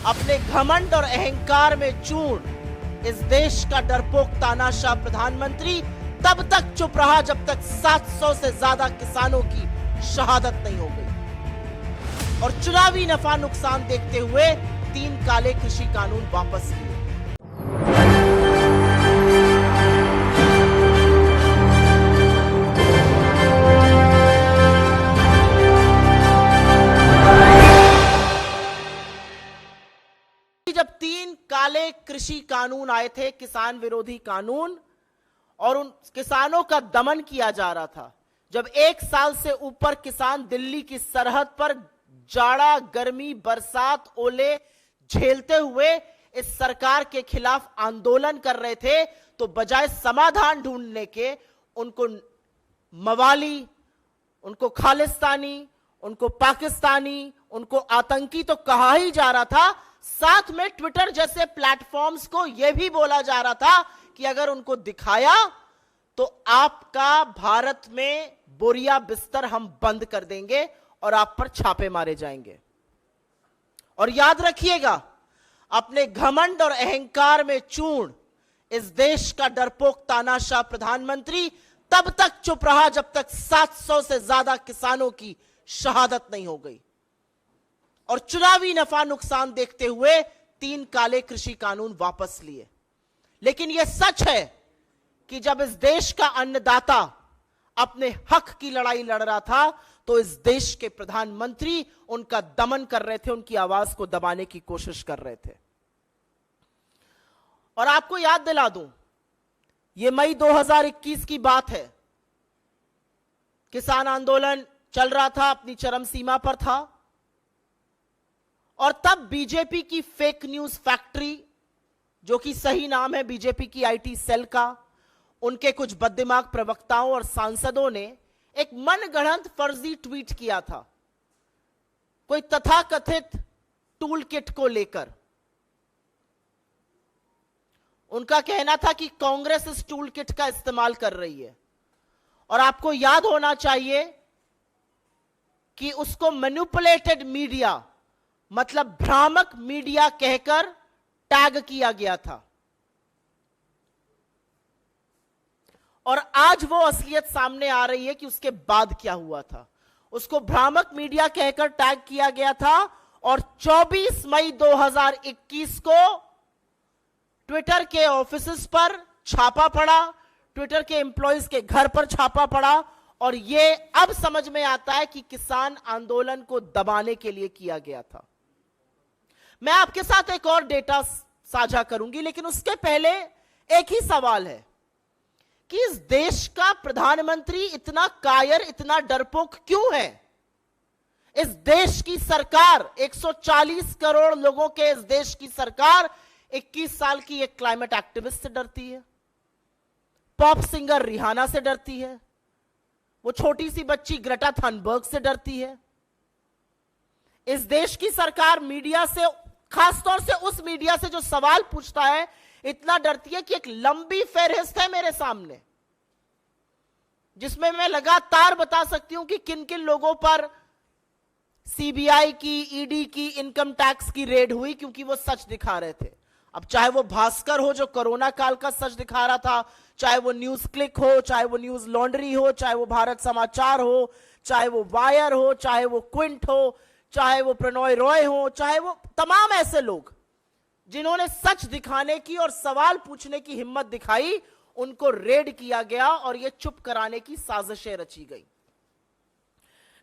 अपने घमंड और अहंकार में चूर्ण इस देश का डरपोक तानाशाह प्रधानमंत्री तब तक चुप रहा जब तक 700 से ज्यादा किसानों की शहादत नहीं हो गई और चुनावी नफा नुकसान देखते हुए 3 काले कृषि कानून वापस लिए। जब 3 काले कृषि कानून आए थे, किसान विरोधी कानून, और उन किसानों का दमन किया जा रहा था, जब 1 साल से ऊपर किसान दिल्ली की सरहद पर जाड़ा, गर्मी, बरसात, ओले झेलते हुए इस सरकार के खिलाफ आंदोलन कर रहे थे, तो बजाय समाधान ढूंढने के उनको मवाली, उनको खालिस्तानी, उनको पाकिस्तानी, उनको आतंकी तो कहा ही जा रहा था। साथ में ट्विटर जैसे प्लेटफॉर्म्स को यह भी बोला जा रहा था कि अगर उनको दिखाया तो आपका भारत में बोरिया बिस्तर हम बंद कर देंगे और आप पर छापे मारे जाएंगे। और याद रखिएगा, अपने घमंड और अहंकार में चूर्ण इस देश का डरपोक तानाशाह प्रधानमंत्री तब तक चुप रहा जब तक 700 से ज्यादा किसानों की शहादत नहीं हो गई और चुनावी नफा नुकसान देखते हुए 3 काले कृषि कानून वापस लिए। लेकिन यह सच है कि जब इस देश का अन्नदाता अपने हक की लड़ाई लड़ रहा था तो इस देश के प्रधानमंत्री उनका दमन कर रहे थे, उनकी आवाज को दबाने की कोशिश कर रहे थे। और आपको याद दिला दूं, यह मई 2021 की बात है। किसान आंदोलन चल रहा था, अपनी चरम सीमा पर था, और तब बीजेपी की फेक न्यूज फैक्ट्री, जो कि सही नाम है बीजेपी की आईटी सेल का, उनके कुछ बददिमाग प्रवक्ताओं और सांसदों ने एक मनगढ़ंत फर्जी ट्वीट किया था कोई तथाकथित टूल किट को लेकर। उनका कहना था कि कांग्रेस इस टूल किट का इस्तेमाल कर रही है, और आपको याद होना चाहिए कि उसको मैनिपुलेटेड मीडिया, मतलब भ्रामक मीडिया कहकर टैग किया गया था। और आज वो असलियत सामने आ रही है कि उसके बाद क्या हुआ था। उसको भ्रामक मीडिया कहकर टैग किया गया था और 24 मई 2021 को ट्विटर के ऑफिसेस पर छापा पड़ा, ट्विटर के एम्प्लॉइज के घर पर छापा पड़ा, और यह अब समझ में आता है कि किसान आंदोलन को दबाने के लिए किया गया था। मैं आपके साथ एक और डेटा साझा करूंगी, लेकिन उसके पहले एक ही सवाल है कि इस देश का प्रधानमंत्री इतना कायर, इतना डरपोक क्यों है? इस देश की सरकार, 140 करोड़ लोगों के इस देश की सरकार 21 साल की एक क्लाइमेट एक्टिविस्ट से डरती है, पॉप सिंगर रिहाना से डरती है, वो छोटी सी बच्ची ग्रेटा थनबर्ग से डरती है। इस देश की सरकार मीडिया से, खासतौर से उस मीडिया से जो सवाल पूछता है, इतना डरती है कि एक लंबी फेहरिस्त है मेरे सामने, जिसमें मैं लगातार बता सकती हूं कि किन किन लोगों पर सीबीआई की, ईडी की, इनकम टैक्स की रेड हुई, क्योंकि वो सच दिखा रहे थे। अब चाहे वो भास्कर हो जो कोरोना काल का सच दिखा रहा था, चाहे वो न्यूज क्लिक हो, चाहे वो न्यूज लॉन्ड्री हो, चाहे वो भारत समाचार हो, चाहे वो वायर हो, चाहे वो क्विंट हो, चाहे वो प्रणॉय रॉय हो, चाहे वो तमाम ऐसे लोग जिन्होंने सच दिखाने की और सवाल पूछने की हिम्मत दिखाई, उनको रेड किया गया और यह चुप कराने की साजिशें रची गई।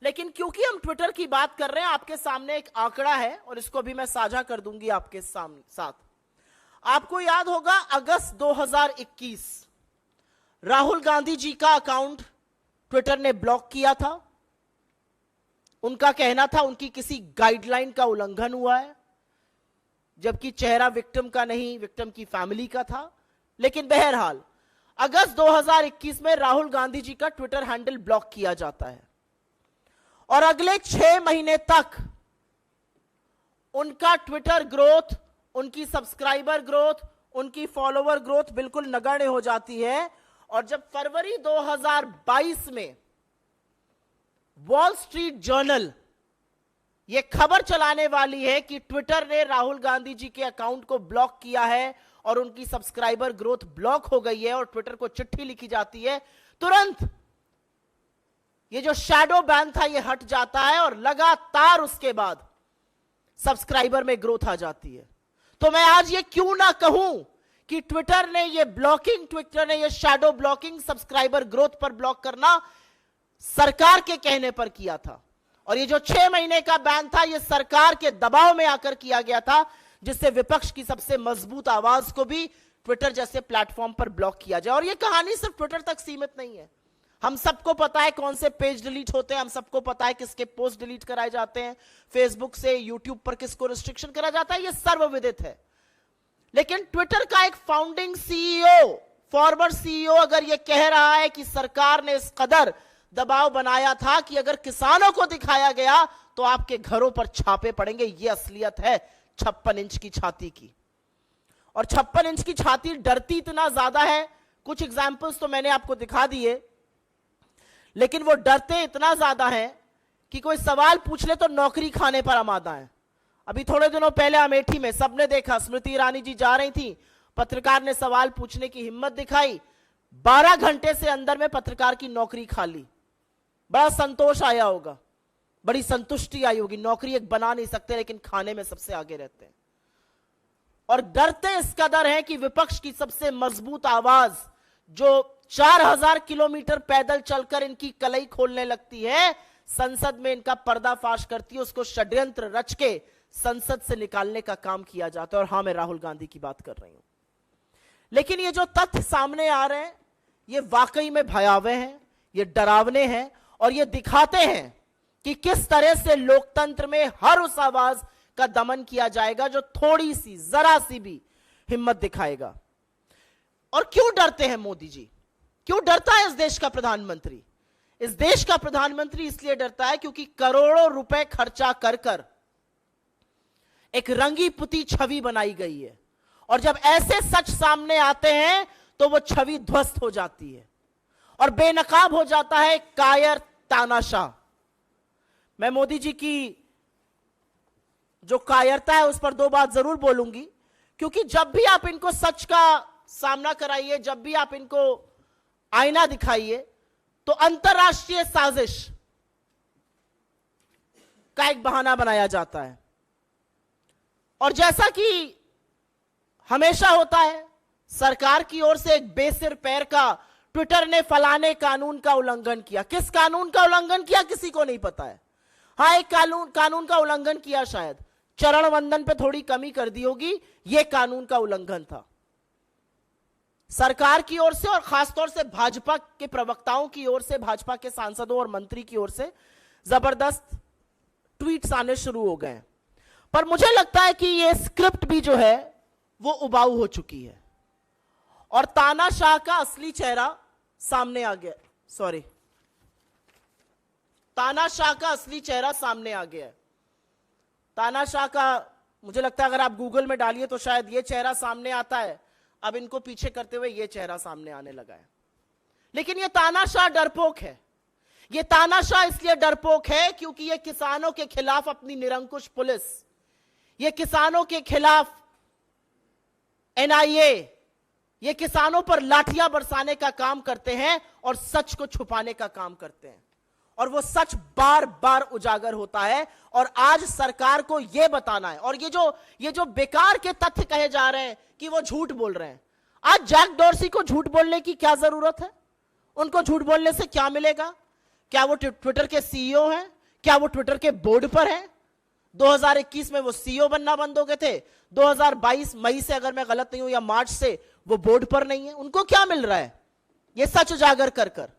लेकिन क्योंकि हम ट्विटर की बात कर रहे हैं, आपके सामने एक आंकड़ा है और इसको भी मैं साझा कर दूंगी आपके साथ। आपको याद होगा, अगस्त 2021 राहुल गांधी जी का अकाउंट ट्विटर ने ब्लॉक किया था। उनका कहना था उनकी किसी गाइडलाइन का उल्लंघन हुआ है, जबकि चेहरा विक्टिम का नहीं, विक्टिम की फैमिली का था। लेकिन बहरहाल अगस्त 2021 में राहुल गांधी जी का ट्विटर हैंडल ब्लॉक किया जाता है और अगले 6 महीने तक उनका ट्विटर ग्रोथ, उनकी सब्सक्राइबर ग्रोथ, उनकी फॉलोवर ग्रोथ बिल्कुल नगण्य हो जाती है। और जब फरवरी 2022 में वॉल स्ट्रीट जर्नल यह खबर चलाने वाली है कि ट्विटर ने राहुल गांधी जी के अकाउंट को ब्लॉक किया है और उनकी सब्सक्राइबर ग्रोथ ब्लॉक हो गई है और ट्विटर को चिट्ठी लिखी जाती है, तुरंत ये जो शैडो बैन था ये हट जाता है और लगातार उसके बाद सब्सक्राइबर में ग्रोथ आ जाती है। तो मैं आज ये क्यों ना कहूं कि ट्विटर ने ये शैडो ब्लॉकिंग, सब्सक्राइबर ग्रोथ पर ब्लॉक करना सरकार के कहने पर किया था। और ये जो 6 महीने का बैन था ये सरकार के दबाव में आकर किया गया था, जिससे विपक्ष की सबसे मजबूत आवाज को भी ट्विटर जैसे प्लेटफॉर्म पर ब्लॉक किया जाए। और ये कहानी सिर्फ ट्विटर तक सीमित नहीं है। हम सबको पता है कौन से पेज डिलीट होते हैं, हम सबको पता है किसके पोस्ट डिलीट कराए जाते हैं, फेसबुक से यूट्यूब पर किसको रिस्ट्रिक्शन करा जाता है, ये सर्वविदित है। लेकिन ट्विटर का एक फाउंडिंग सीईओ, फॉर्मर सीईओ अगर ये कह रहा है कि सरकार ने इस कदर दबाव बनाया था कि अगर किसानों को दिखाया गया तो आपके घरों पर छापे पड़ेंगे, ये असलियत है 56 इंच की छाती की। और 56 इंच की छाती डरती इतना ज्यादा है, कुछ एग्जाम्पल्स तो मैंने आपको दिखा दिए, लेकिन वो डरते इतना ज्यादा है कि कोई सवाल पूछ ले तो नौकरी खाने पर आमादा है। अभी थोड़े दिनों पहले अमेठी में सबने देखा, स्मृति ईरानी जी जा रही थी, पत्रकार ने सवाल पूछने की हिम्मत दिखाई, 12 घंटे से अंदर में पत्रकार की नौकरी खा ली। बड़ा संतोष आया होगा, बड़ी संतुष्टि आई होगी। नौकरी एक बना नहीं सकते लेकिन खाने में सबसे आगे रहते हैं। और डरते इस कदर हैं कि विपक्ष की सबसे मजबूत आवाज जो 4000 किलोमीटर पैदल चलकर इनकी कलई खोलने लगती है, संसद में इनका पर्दाफाश करती है, उसको षड्यंत्र रच के संसद से निकालने का काम किया जाता है। और हां, मैं राहुल गांधी की बात कर रही हूं। लेकिन ये जो तथ्य सामने आ रहे हैं ये वाकई में भयावह हैं, ये डरावने हैं और ये दिखाते हैं कि किस तरह से लोकतंत्र में हर उस आवाज का दमन किया जाएगा जो थोड़ी सी, जरा सी भी हिम्मत दिखाएगा। और क्यों डरते हैं मोदी जी? क्यों डरता है इस देश का प्रधानमंत्री? इस देश का प्रधानमंत्री इसलिए डरता है क्योंकि करोड़ों रुपए खर्चा कर कर एक रंगी पुती छवि बनाई गई है और जब ऐसे सच सामने आते हैं तो वो छवि ध्वस्त हो जाती है और बेनकाब हो जाता है कायर तानाशाह। मैं मोदी जी की जो कायरता है उस पर 2 बात जरूर बोलूंगी, क्योंकि जब भी आप इनको सच का सामना कराइए, जब भी आप इनको आईना दिखाइए, तो अंतरराष्ट्रीय साजिश का एक बहाना बनाया जाता है। और जैसा कि हमेशा होता है, सरकार की ओर से एक बेसिर पैर का ट्विटर ने फलाने कानून का उल्लंघन किया। किस कानून का उल्लंघन किया किसी को नहीं पता है। हां, एक कानून का उल्लंघन किया, शायद चरण वंदन पे थोड़ी कमी कर दी होगी, यह कानून का उल्लंघन था। सरकार की ओर से और खासतौर से भाजपा के प्रवक्ताओं की ओर से, भाजपा के सांसदों और मंत्री की ओर से जबरदस्त ट्वीट्स आने शुरू हो गए। पर मुझे लगता है कि यह स्क्रिप्ट भी जो है वो उबाऊ हो चुकी है और तानाशाह का असली चेहरा सामने आ गया। तानाशाह का असली चेहरा सामने आ गया है। तानाशाह का मुझे लगता है अगर आप गूगल में डालिए तो शायद ये चेहरा सामने आता है। अब इनको पीछे करते हुए ये चेहरा सामने आने लगा है। लेकिन ये तानाशाह डरपोक है। ये तानाशाह इसलिए डरपोक है क्योंकि ये किसानों के खिलाफ अपनी निरंकुश पुलिस, ये किसानों के खिलाफ एनआईए, ये किसानों पर लाठियां बरसाने का काम करते हैं और सच को छुपाने का काम करते हैं। और वो सच बार बार उजागर होता है और आज सरकार को यह बताना है। और ये जो बेकार के तथ्य कहे जा रहे हैं कि वो झूठ बोल रहे हैं, आज जैक डॉर्सी को झूठ बोलने की क्या जरूरत है? उनको झूठ बोलने से क्या मिलेगा? क्या वो ट्विटर के सीईओ हैं? क्या वो ट्विटर के बोर्ड पर हैं? 2021 में वो सीईओ बनना बंद हो गए थे, 2022 मई से अगर मैं गलत नहीं हूं या मार्च से वो बोर्ड पर नहीं है। उनको क्या मिल रहा है ये सच उजागर कर कर?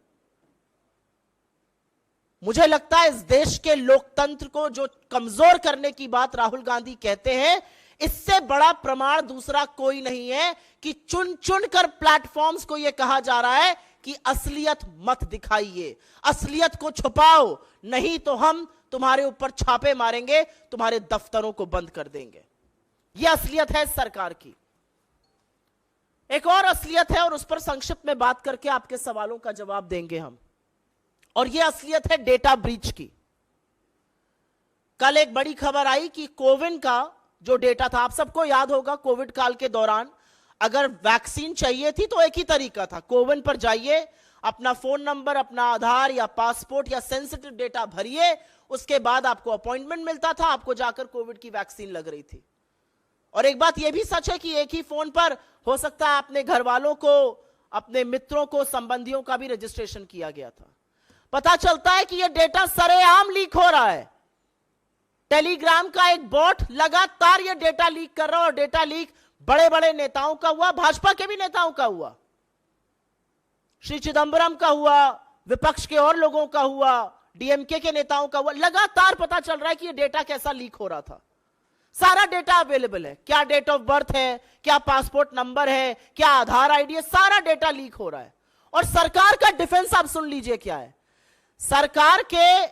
मुझे लगता है इस देश के लोकतंत्र को जो कमजोर करने की बात राहुल गांधी कहते हैं, इससे बड़ा प्रमाण दूसरा कोई नहीं है कि चुन चुन कर प्लेटफॉर्म्स को यह कहा जा रहा है कि असलियत मत दिखाइए, असलियत को छुपाओ, नहीं तो हम तुम्हारे ऊपर छापे मारेंगे, तुम्हारे दफ्तरों को बंद कर देंगे। यह असलियत है सरकार की। एक और असलियत है और उस पर संक्षिप्त में बात करके आपके सवालों का जवाब देंगे हम, और यह असलियत है डेटा ब्रीच की। कल एक बड़ी खबर आई कि कोविन का जो डेटा था, आप सबको याद होगा कोविड काल के दौरान अगर वैक्सीन चाहिए थी तो एक ही तरीका था, कोविन पर जाइए, अपना फोन नंबर, अपना आधार या पासपोर्ट या सेंसिटिव डेटा भरिए, उसके बाद आपको अपॉइंटमेंट मिलता था, आपको जाकर कोविड की वैक्सीन लग रही थी। और एक बात यह भी सच है कि एक ही फोन पर हो सकता है अपने घर वालों को, अपने मित्रों को, संबंधियों का भी रजिस्ट्रेशन किया गया था। पता चलता है कि यह डेटा सरेआम लीक हो रहा है। टेलीग्राम का एक बॉट लगातार यह डेटा लीक कर रहा है, और डेटा लीक बड़े बड़े नेताओं का हुआ, भाजपा के भी नेताओं का हुआ, श्री चिदंबरम का हुआ, विपक्ष के और लोगों का हुआ, डीएमके के नेताओं का हुआ। लगातार पता चल रहा है कि यह डेटा कैसा लीक हो रहा था। सारा डेटा अवेलेबल है, क्या डेट ऑफ बर्थ है, क्या पासपोर्ट नंबर है, क्या आधार आईडी है, सारा डेटा लीक हो रहा है। और सरकार का डिफेंस आप सुन लीजिए क्या है। सरकार के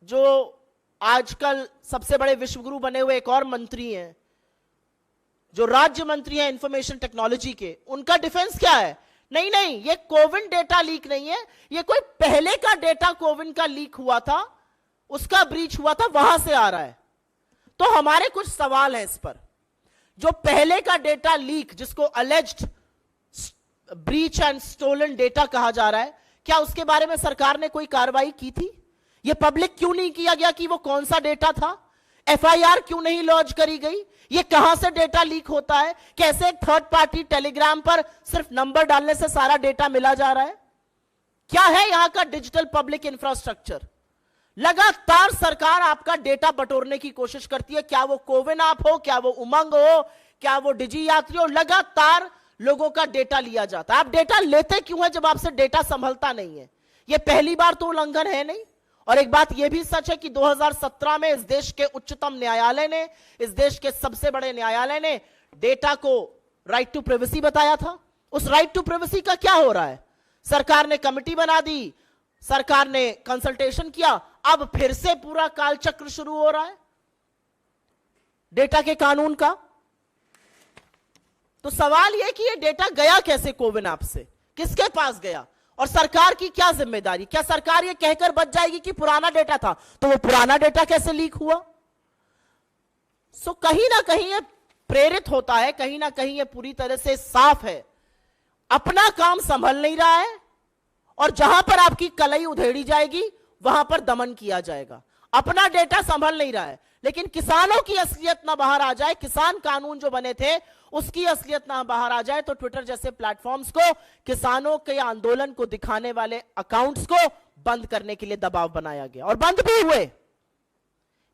जो आजकल सबसे बड़े विश्वगुरु बने हुए एक और मंत्री हैं, जो राज्य मंत्री हैं इंफॉर्मेशन टेक्नोलॉजी के, उनका डिफेंस क्या है? नहीं, ये कोविन डेटा लीक नहीं है, ये कोई पहले का डेटा कोविन का लीक हुआ था, उसका ब्रीच हुआ था, वहां से आ रहा है। तो हमारे कुछ सवाल हैं इस पर। जो पहले का डेटा लीक, जिसको alleged breach and stolen data कहा जा रहा है, क्या उसके बारे में सरकार ने कोई कार्रवाई की थी? यह पब्लिक क्यों नहीं किया गया कि वो कौन सा डेटा था? एफआईआर क्यों नहीं लॉन्च करी गई? ये कहां से डेटा लीक होता है? कैसे एक थर्ड पार्टी टेलीग्राम पर सिर्फ नंबर डालने से सारा डेटा मिला जा रहा है? क्या है यहां का डिजिटल पब्लिक इंफ्रास्ट्रक्चर? लगातार सरकार आपका डेटा बटोरने की कोशिश करती है, क्या वो कोविन ऐप हो, क्या वो उमंग हो, क्या वो डिजी यात्री हो, लगातार लोगों का डेटा लिया जाता है। आप डेटा लेते क्यों है जब आपसे डेटा संभलता नहीं है? यह पहली बार तो उल्लंघन है नहीं। और एक बात यह भी सच है कि 2017 में इस देश के उच्चतम न्यायालय ने, इस देश के सबसे बड़े न्यायालय ने डेटा को राइट टू प्राइवेसी बताया था। उस राइट टू प्राइवेसी का क्या हो रहा है? सरकार ने कमेटी बना दी, सरकार ने कंसल्टेशन किया, अब फिर से पूरा कालचक्र शुरू हो रहा है डेटा के कानून का। तो सवाल यह कि यह डेटा गया कैसे कोविन ऐप से, किसके पास गया, और सरकार की क्या जिम्मेदारी? क्या सरकार यह कहकर बच जाएगी कि पुराना डेटा था, तो वो पुराना डेटा कैसे लीक हुआ? सो कहीं ना कहीं यह प्रेरित होता है, कहीं ना कहीं यह पूरी तरह से साफ है, अपना काम संभल नहीं रहा है, और जहां पर आपकी कलई उधेड़ी जाएगी वहां पर दमन किया जाएगा। अपना डेटा संभल नहीं रहा है, लेकिन किसानों की असलियत ना बाहर आ जाए, किसान कानून जो बने थे उसकी असलियत ना बाहर आ जाए, तो ट्विटर जैसे प्लेटफॉर्म्स को, किसानों के आंदोलन को दिखाने वाले अकाउंट्स को बंद करने के लिए दबाव बनाया गया, और बंद भी हुए।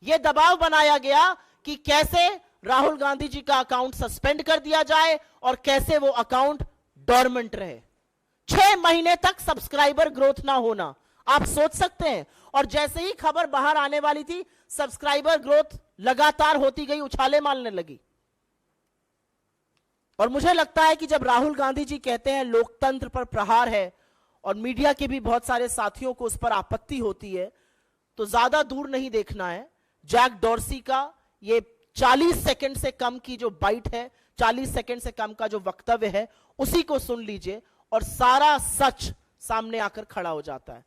यह दबाव बनाया गया कि कैसे राहुल गांधी जी का अकाउंट सस्पेंड कर दिया जाए और कैसे वो अकाउंट डोरमेंट रहे। 6 महीने तक सब्सक्राइबर ग्रोथ ना होना, आप सोच सकते हैं। और जैसे ही खबर बाहर आने वाली थी, सब्सक्राइबर ग्रोथ लगातार होती गई, उछाले मारने लगी। और मुझे लगता है कि जब राहुल गांधी जी कहते हैं लोकतंत्र पर प्रहार है, और मीडिया के भी बहुत सारे साथियों को उस पर आपत्ति होती है, तो ज्यादा दूर नहीं देखना है। जैक डॉर्सी का ये 40 सेकंड से कम की जो बाइट है, 40 सेकंड से कम का जो वक्तव्य है, उसी को सुन लीजिए और सारा सच सामने आकर खड़ा हो जाता है।